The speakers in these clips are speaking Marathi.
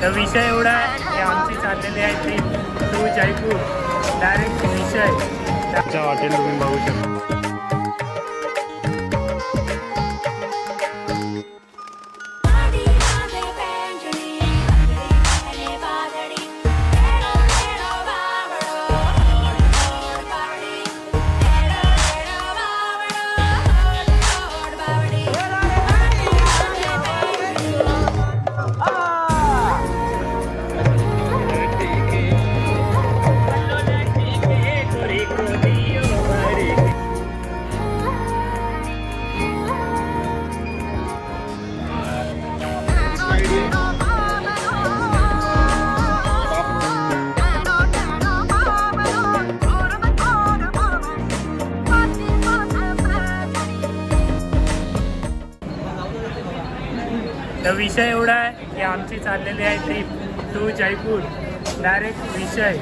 तर विषय एवढा आहे की आमची चाललेली आहे ट्रिप टू जयपूर. डायरेक्ट विषय त्याचं हॉटेल तुम्ही बघू शकता. तर विषय एवढा आहे की आमची चाललेली आहे ट्रिप टू जयपूर. डायरेक्ट विषय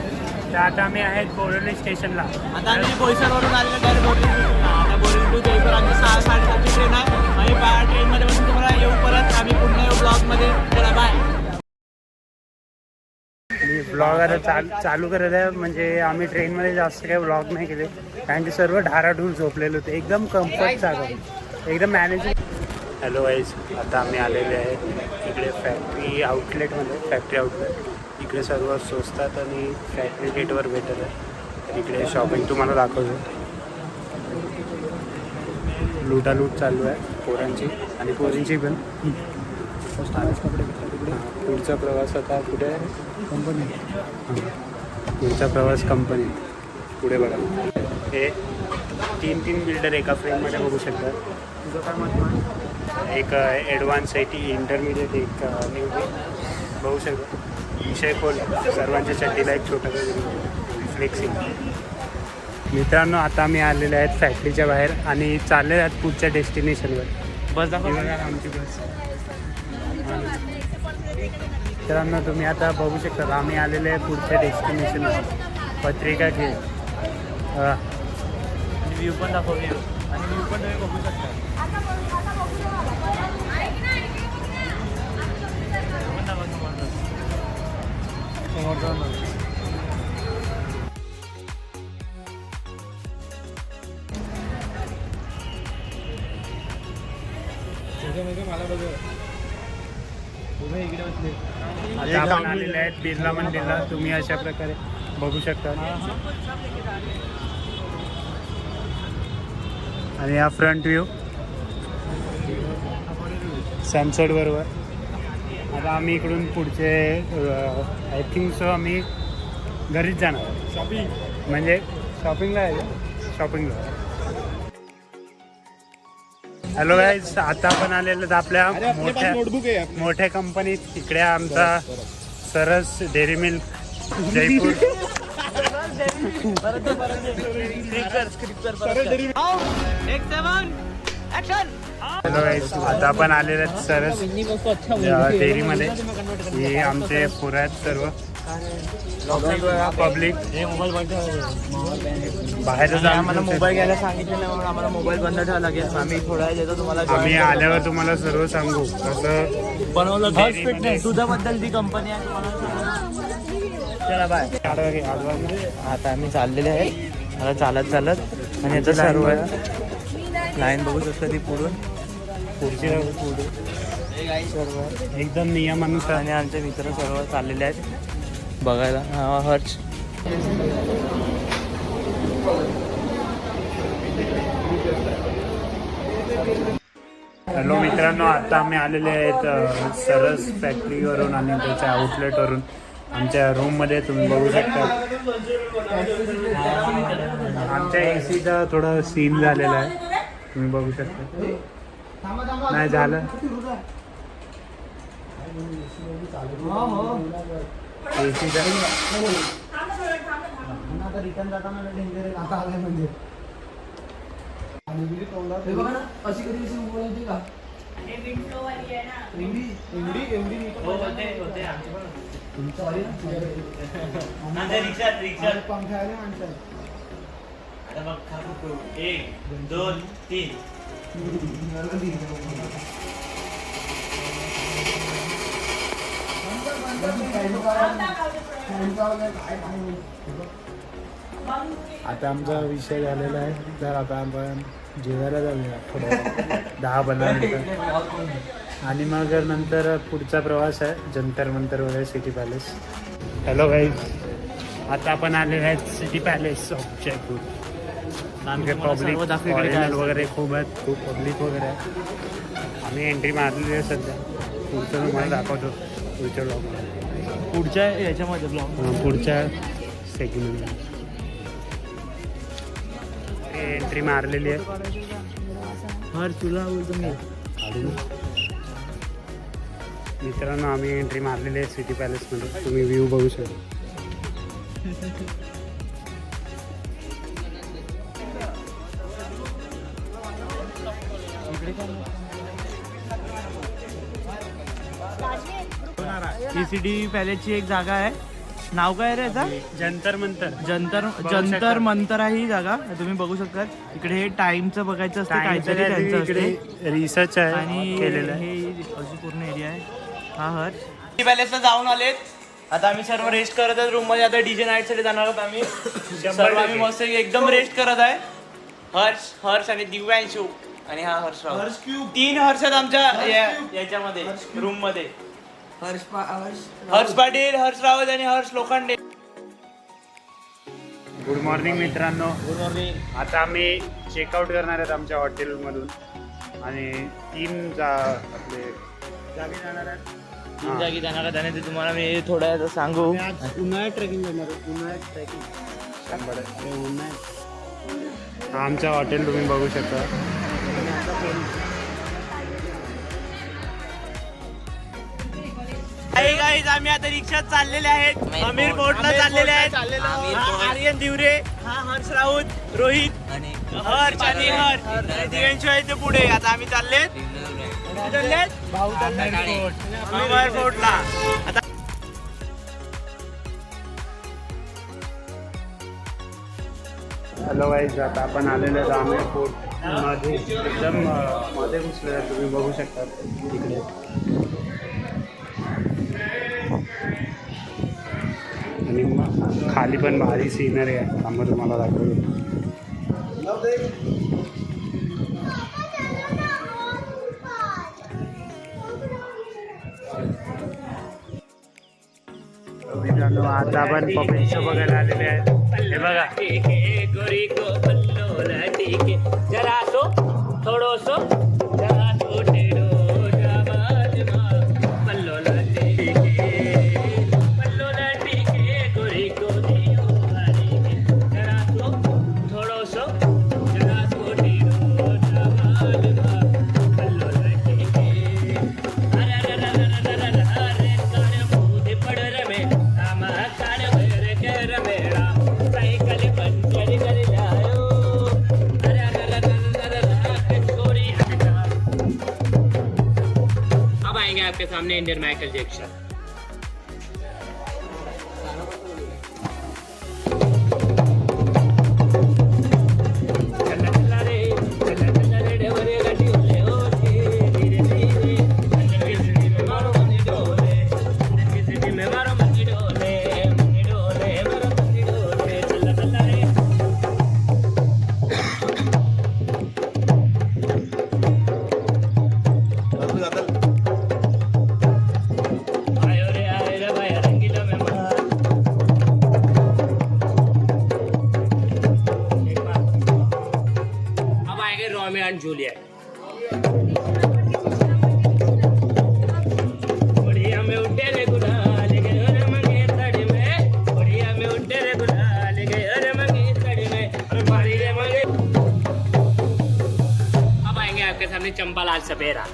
तर आता आम्ही आहेत बोरिवली स्टेशनला. आता आम्ही बोईसरवरून आलेलो डायरेक्ट बोरिवली स्टेशनला. आता बोरिवली टू जयपूर आमची 6:30ची ट्रेन आहे. आम्ही ट्रेनमध्ये बसून तुम्हाला येऊ परत. आम्ही पुन्हा येऊ ब्लॉगमध्ये. चला बाय. मी ब्लॉग आता चालू करत आहे. म्हणजे आम्ही ट्रेनमध्ये जास्त काही ब्लॉग नाही केले कारण की सर्व ढाराढूर झोपलेले होते. एकदम कम्फर्ट जागा, एकदम मॅनेजिंग. हॅलो वाईज, आता आम्ही आलेले आहे इकडे फॅक्टरी आउटलेटमध्ये. फॅक्टरी आउटलेट इकडे सर्व स्वस्तात आणि फॅक्टरी रेटवर भेटत आहे. इकडे शॉपिंग तुम्हाला दाखवतो. लूटालूट चालू आहे पोरांची आणि पोरींची पण. पुढचा प्रवास आता कुठे आहे? कंपनी. पुढचा प्रवास कंपनीत. पुढे बघा, हे 3 बिल्डर एका फ्रेममध्ये बघू शकतात. तुझं काय मत? एक ॲडव्हान्स आय टी, इंटरमिडिएट, एक न्यू बघू शकतो. विषय खोल, सर्वांच्या चड्डीला एक छोटासा फ्लेक्सिंग. मित्रांनो, आता आम्ही आलेले आहेत फॅक्टरीच्या बाहेर आणि चालले आहेत पुढच्या डेस्टिनेशनवर. बस दाखवा आमची बस. मित्रांनो, तुम्ही आता बघू शकता आम्ही आलेले आहे पुढच्या डेस्टिनेशनवर. पत्रिका घे, व्ह्यू पण दाखव. व्ह्यू आणि व्ह्यू पण तुम्ही बघू शकता. आता आपण आलेले आहेत बिर्ला मंदिरला. तुम्ही अशा प्रकारे बघू शकता. आणि हा फ्रंट व्ह्यू सनसेट बरोबर. आता आम्ही इकडून पुढचे आय थिंक सो आम्ही घरीच जाणार. शॉपिंग म्हणजे शॉपिंगला आहे. शॉपिंगला. हॅलो गाईज, आता आपण आलेलो आपल्या मोठ्या कंपनीत. इकडे आमचा सरस dairy milk Jaipur. Hello guys, आता आपण आलेलो आहेत सरस डेअरीमध्ये. हे आमचे पोरं आहेत सर्व पब्लिक. बाहेर आम्हाला मोबाईल घ्यायला सांगितलेलं म्हणून आम्हाला मोबाईल बंद ठेवावा लागेल. आम्ही थोडा वेळ देतो तुम्हाला. आम्ही आल्यावर तुम्हाला सर्व सांगू कसं बनवलं. दुधाबद्दल ती कंपनी आहे तुम्हाला. चला बाय. आता आम्ही चाललेले आहे. आता चालत आणि याचं सर्व लाईन बघू शकता ती पुढची सर्व एकदम नियमानुसार. आणि आमचे मित्र सर्व चाललेले आहेत बघायला. हर्ष. हॅलो मित्रांनो, आता आम्ही आलेले आहेत सरस फॅक्टरीवरून आणि त्याच्या आउटलेटवरून आमच्या रूममध्ये. तुम्ही बघू शकता आमच्या एसीचा थोडा सीन झालेला आहे. तुम्ही बघू शकता. नाही झालं एसीचा. रिटर्न जाताना डेंजर आता आलाय म्हणजे अशी कधी अशी उभं होती का? एवढी होते आमची पण. तुमचं वाली ना रिक्षा पंखा आले माणसं. आता बघ 1 2 3. आता आमचा विषय झालेला आहे, तर आता आपण जेवायला जाऊया थोडं 10-15 मिनिटं आणि मग नंतर पुढचा प्रवास आहे जंतर मंतर वगैरे सिटी पॅलेस. हॅलो गाईज, आता आपण आलेले आहेत सिटी पॅलेस ऑफ जयपूर. आमचे पब्लिक वगैरे खूप आहेत, खूप पब्लिक वगैरे आहे. आम्ही एंट्री मारलेली आहे सध्या. पुढचं तुम्हाला दाखवतो पुढच्या ब्लॉग, पुढच्या याच्यामध्ये ब्लॉग पुढच्या सेगमेंटला एंट्री मारलेली आहे. हर तुला बोलतो मी मित्रांनो, आम्ही एंट्री मारलेली आहे सिटी पॅलेसमध्ये. तुम्ही व्ह्यू बघू शकता. ही सिटी पॅलेसची एक जागा आहे. नाव काय रे याचा? जंतर मंतर. जंतर मंतर आहे ही जागा. तुम्ही बघू शकता. इकडे हे टाइमचं बघायचं असतं, काहीतरी त्यांचं असते. रिसर्च आहे आणि केलेलं आहे. हे अशी पूर्ण एरिया आहे. हा हर सिटी पॅलेसला जाऊन आलेत. आता आम्ही सर्व रेस्ट करत आहेत रूम मध्ये. आता डीजे नाईट साठी जाणार आहोत आम्ही. सर्व आम्ही मस्त एकदम रेस्ट करत आहे. हर्ष आणि दिव्यांशू आणि हा हर्ष राव. 3 हर्ष आहेत आमच्या याच्यामध्ये रूम मध्ये. हर्ष पाटील, हर्ष रावत आणि हर्ष लोखंडे. गुड मॉर्निंग मित्रांनो. Good morning. आता आम्ही चेकआउट करणार आहेत आमच्या हॉटेलमधून आणि 3 आपले जागी जाणार आहेत. 3 जागी जाणार आहे. त्याने ते तुम्हाला मी थोड्या वेळात सांगू. उन्हाळ्यात ट्रेकिंग करणार आहे. उन्हाळ्यात ट्रेकिंग 100. हा आमचं हॉटेल तुम्ही बघू शकता. गाईज, आम्ही आता रिक्षात चाललेले आहेत. अमीर फोर्टला चाललेले आहेत. हा आर्यन दिवरे, हा हर्ष राऊत, रोहित, हर्ष आणि हर्ष दिव्यांशू आहे ते पुढे. आता आम्ही चाललेत अमीर फोर्टला. आता हॅलो गाईज, आता आपण आलेलो आहे आमेर फोर्ट मध्ये. एकदम मध्ये घुसलेलं आहे, तुम्ही बघू शकता तिकडे. आणि खाली पण भारी सीनरी आहे. आम्ही तुम्हाला दाखवतो. मित्रांनो, आता आपण पब्लिक शो बघायला आलेले आहेत. हे बघा. गोरी को पल्लो लटीके जरा सो थोडो सो जरा सो टेडो जाबाज मा पल्लो लटीके गोरी को दियो लटीके जरा सो थोडो सो जरा सो टेडो जाबाज मा पल्लो लटीके. अरे अरे अरे अरे अरे काने मुझे पड़ रे में आमा काने मेरे कर मेरा साइकिल पंचर कर जायो. अरे अरे अरे अरे गोरी हटका. अब आएंगे आपके सामने Indian Michael Jackson. Romeo end Juliet. बढ़िया में उठे रे गुलाल गए रे मंगे तड़ी में. बढ़िया में उठे रे गुलाल गए रे मंगे तड़ी में. अरे मारी रे मंगे. अब आएंगे आपके सामने चंपालाल सपेरा.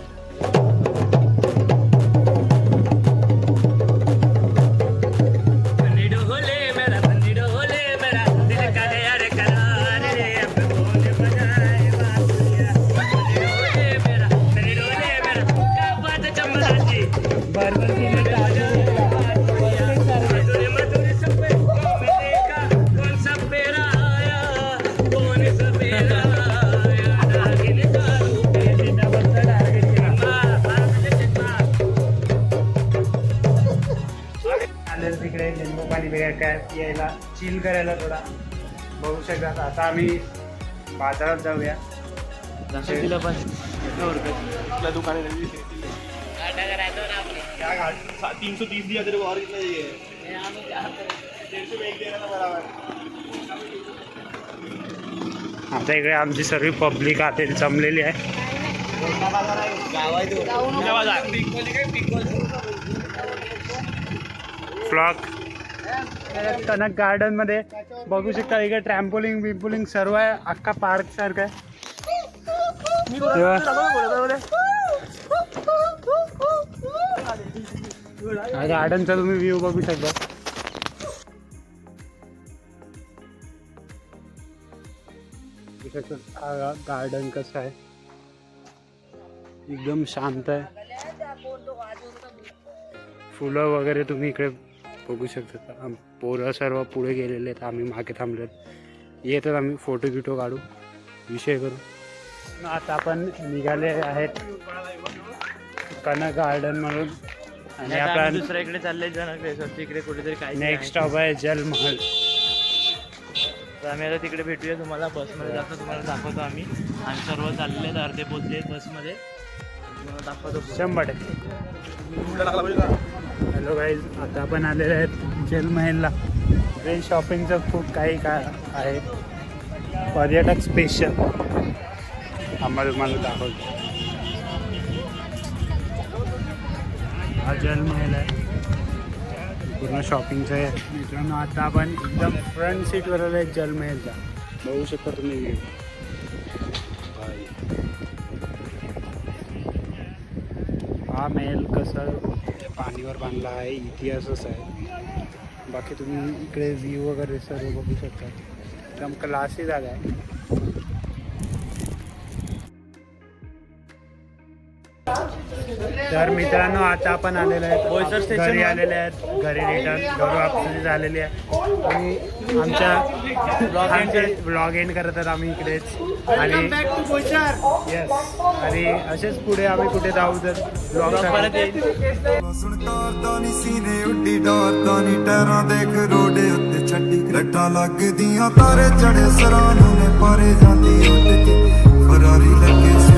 ठिकाणी वेगळ्या काय यायला चिल करायला थोडा बघू शकतात. आता आम्ही बाजारात जाऊया. तिला पण आपल्या दुकान 330 दिया तेरे को और कितना चाहिए? 150 में एक देना ना बराबर. आता इकडे आमची सर्व पब्लिक आता जमलेली आहे. फ्लॉक कनक गार्डन मध्ये बघू शकता इकडे ट्रॅम्पोलिंग बिम्पोलिंग सर्व आहे. अख्खा पार्क सारखं आहे. गार्डनचा तुम्ही व्ह्यू बघू शकता. गार्डन कसं आहे एकदम शांत आहे. फुलं वगैरे तुम्ही इकडे बघू शकता. पोरं सर्व पुढे गेलेले आहेत, आम्ही मागे थांबलेत. येतात आम्ही फोटो गिटो काढू, विषय करू. आता आपण निघाले आहेत कनक गार्डन म्हणून आणि आपण दुसऱ्या इकडे चालले जनक रेसॉर्टच्या इकडे कुठेतरी काय नेक्स्ट स्टॉप आहे जलमहल. तर आम्ही आता तिकडे भेटूया. तुम्हाला बसमध्ये जातो, तुम्हाला दाखवतो आम्ही सर्व चाललेले आहेत, अर्धे पोचले बसमध्ये. तुम्हाला दाखवतो 100%. हॅलो गाईज, आता आपण आलेले आहेत जलमहलला. इकडे शॉपिंगचं खूप काही काय आहे, पर्यटक स्पेशल आम्हाला तुम्हाला दाखवतो. हा जलमहल आहे, पूर्ण शॉपिंगचं आहे मित्रांनो. आता आपण एकदम फ्रंट सीटवर आलो आहे जलमहलचा. बघू शकता तुम्ही व्ह्यू. हा महल कसं पाणीवर बांधला आहे, इतिहासच आहे. बाकी तुम्ही इकडे व्ह्यू वगैरे सर्व बघू शकता. एकदम क्लासी जागा आहे. तर मित्रांनो आता आपण आलेलो आहेत बोईसर स्टेशन घरी आलेले आहेत. घरी रिटर्न घरू आपली झालेली आहे आणि आमच्या ब्लॉग एंड करत आहोत आम्ही इकडेच. आणि येस, आणि असेच पुढे आम्ही कुठे जाऊ तर ब्लॉग परत येईल. ਸੁਣਤਾਰਦਾ ਨੀ ਸੀਨੇ ਉੱਡੀ ਡਾਰਦਾ ਨੀ ਟਹਿਰਾਂ ਦੇਖ ਰੋਡੇ ਉੱਤੇ ਛੱਡੀ ਲੱਟਾਂ ਲੱਗਦੀਆਂ ਤਾਰੇ ਚੜੇ ਸਰਾਂ ਨੂੰ ਨੇ ਪਾਰੇ ਜਾਂਦੀ ਉੱਡ ਕੇ ਫਰਾਰੀ ਲੱਗੇ ਸੀ